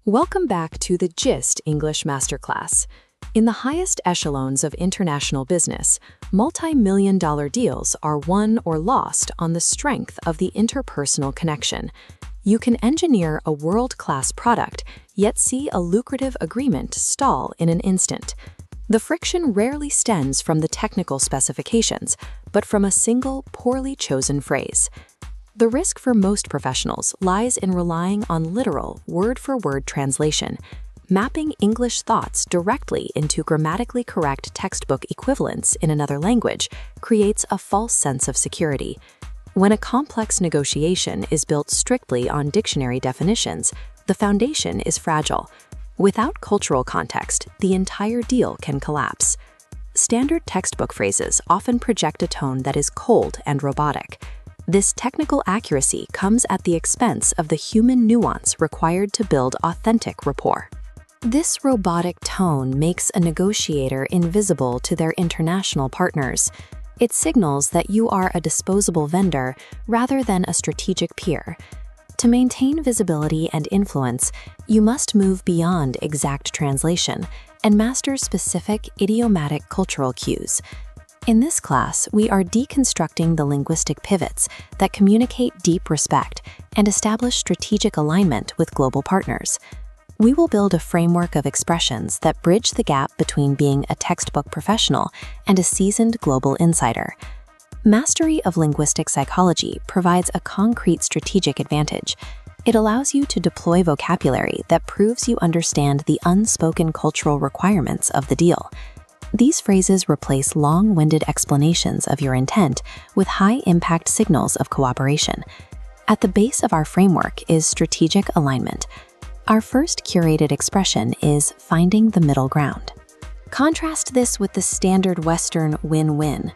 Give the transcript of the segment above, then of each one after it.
Welcome back to the GIST English Masterclass. In the highest echelons of international business, multi-million-dollar deals are won or lost on the strength of the interpersonal connection. You can engineer a world-class product, yet see a lucrative agreement stall in an instant. The friction rarely stems from the technical specifications, but from a single, poorly chosen phrase. The risk for most professionals lies in relying on literal, word-for-word translation. Mapping English thoughts directly into grammatically correct textbook equivalents in another language creates a false sense of security. When a complex negotiation is built strictly on dictionary definitions, the foundation is fragile. Without cultural context, the entire deal can collapse. Standard textbook phrases often project a tone that is cold and robotic. This technical accuracy comes at the expense of the human nuance required to build authentic rapport. This robotic tone makes a negotiator invisible to their international partners. It signals that you are a disposable vendor rather than a strategic peer. To maintain visibility and influence, you must move beyond exact translation and master specific idiomatic cultural cues. In this class, we are deconstructing the linguistic pivots that communicate deep respect and establish strategic alignment with global partners. We will build a framework of expressions that bridge the gap between being a textbook professional and a seasoned global insider. Mastery of linguistic psychology provides a concrete strategic advantage. It allows you to deploy vocabulary that proves you understand the unspoken cultural requirements of the deal. These phrases replace long-winded explanations of your intent with high-impact signals of cooperation. At the base of our framework is strategic alignment. Our first curated expression is finding the middle ground. Contrast this with the standard Western win-win.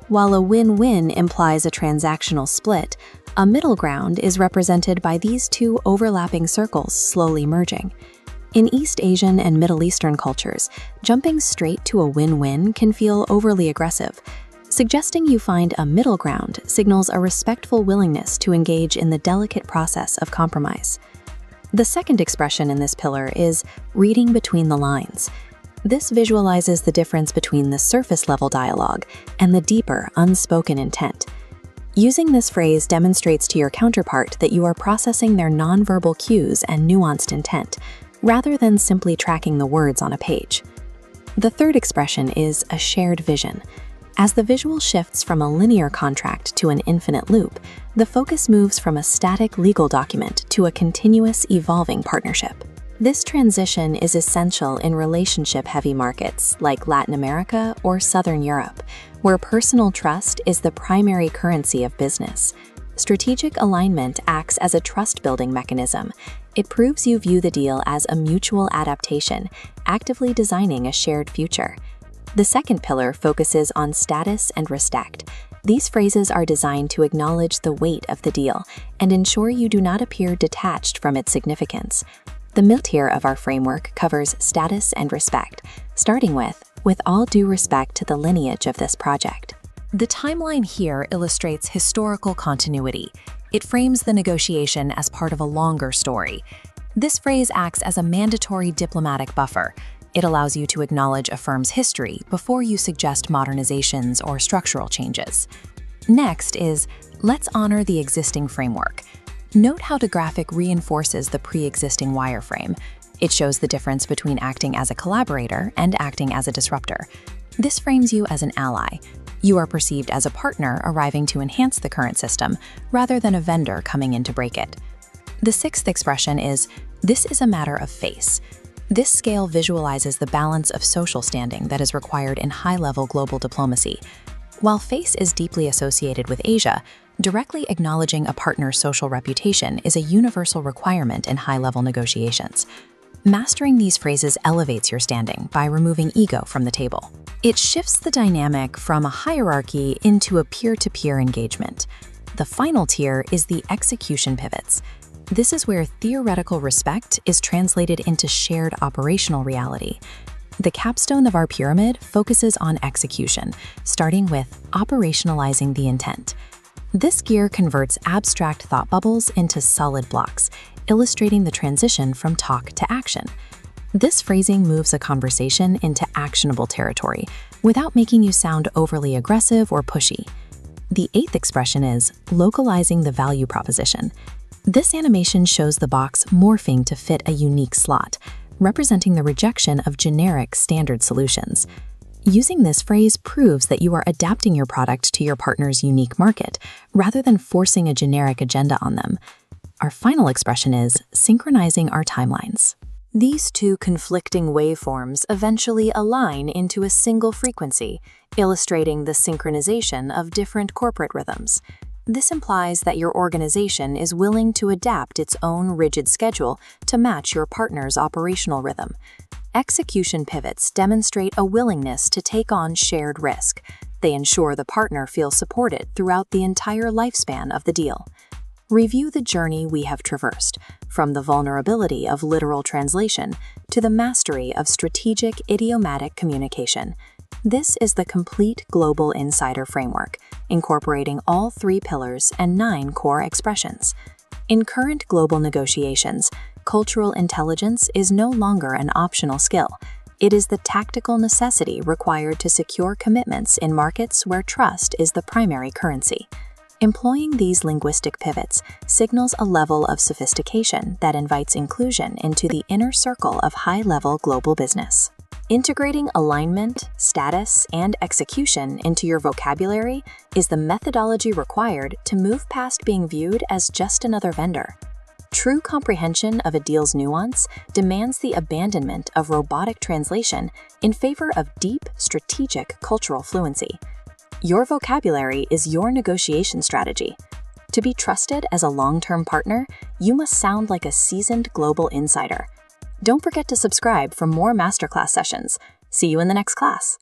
While a win-win implies a transactional split, a middle ground is represented by these two overlapping circles slowly merging. In East Asian and Middle Eastern cultures, jumping straight to a win-win can feel overly aggressive. Suggesting you find a middle ground signals a respectful willingness to engage in the delicate process of compromise. The second expression in this pillar is reading between the lines. This visualizes the difference between the surface-level dialogue and the deeper, unspoken intent. Using this phrase demonstrates to your counterpart that you are processing their nonverbal cues and nuanced intent, rather than simply tracking the words on a page. The third expression is a shared vision. As the visual shifts from a linear contract to an infinite loop, the focus moves from a static legal document to a continuous, evolving partnership. This transition is essential in relationship-heavy markets like Latin America or Southern Europe, where personal trust is the primary currency of business. Strategic alignment acts as a trust-building mechanism. It proves you view the deal as a mutual adaptation, actively designing a shared future. The second pillar focuses on status and respect. These phrases are designed to acknowledge the weight of the deal and ensure you do not appear detached from its significance. The middle tier of our framework covers status and respect, starting with all due respect to the lineage of this project. The timeline here illustrates historical continuity. It frames the negotiation as part of a longer story. This phrase acts as a mandatory diplomatic buffer. It allows you to acknowledge a firm's history before you suggest modernizations or structural changes. Next is, let's honor the existing framework. Note how the graphic reinforces the pre-existing wireframe. It shows the difference between acting as a collaborator and acting as a disruptor. This frames you as an ally. You are perceived as a partner arriving to enhance the current system, rather than a vendor coming in to break it. The sixth expression is, this is a matter of face. This scale visualizes the balance of social standing that is required in high-level global diplomacy. While face is deeply associated with Asia, directly acknowledging a partner's social reputation is a universal requirement in high-level negotiations. Mastering these phrases elevates your standing by removing ego from the table. It shifts the dynamic from a hierarchy into a peer-to-peer engagement. The final tier is the execution pivots. This is where theoretical respect is translated into shared operational reality. The capstone of our pyramid focuses on execution, starting with operationalizing the intent. This gear converts abstract thought bubbles into solid blocks. illustrating the transition from talk to action. This phrasing moves a conversation into actionable territory without making you sound overly aggressive or pushy. The 8th expression is localizing the value proposition. This animation shows the box morphing to fit a unique slot, representing the rejection of generic standard solutions. Using this phrase proves that you are adapting your product to your partner's unique market, rather than forcing a generic agenda on them. Our final expression is synchronizing our timelines. These two conflicting waveforms eventually align into a single frequency, illustrating the synchronization of different corporate rhythms. This implies that your organization is willing to adapt its own rigid schedule to match your partner's operational rhythm. Execution pivots demonstrate a willingness to take on shared risk. They ensure the partner feels supported throughout the entire lifespan of the deal. Review the journey we have traversed, from the vulnerability of literal translation to the mastery of strategic idiomatic communication. This is the complete Global Insider Framework, incorporating all 3 pillars and 9 core expressions. In current global negotiations, cultural intelligence is no longer an optional skill. It is the tactical necessity required to secure commitments in markets where trust is the primary currency. Employing these linguistic pivots signals a level of sophistication that invites inclusion into the inner circle of high-level global business. Integrating alignment, status, and execution into your vocabulary is the methodology required to move past being viewed as just another vendor. True comprehension of a deal's nuance demands the abandonment of robotic translation in favor of deep, strategic cultural fluency. Your vocabulary is your negotiation strategy. To be trusted as a long-term partner, you must sound like a seasoned global insider. Don't forget to subscribe for more masterclass sessions. See you in the next class.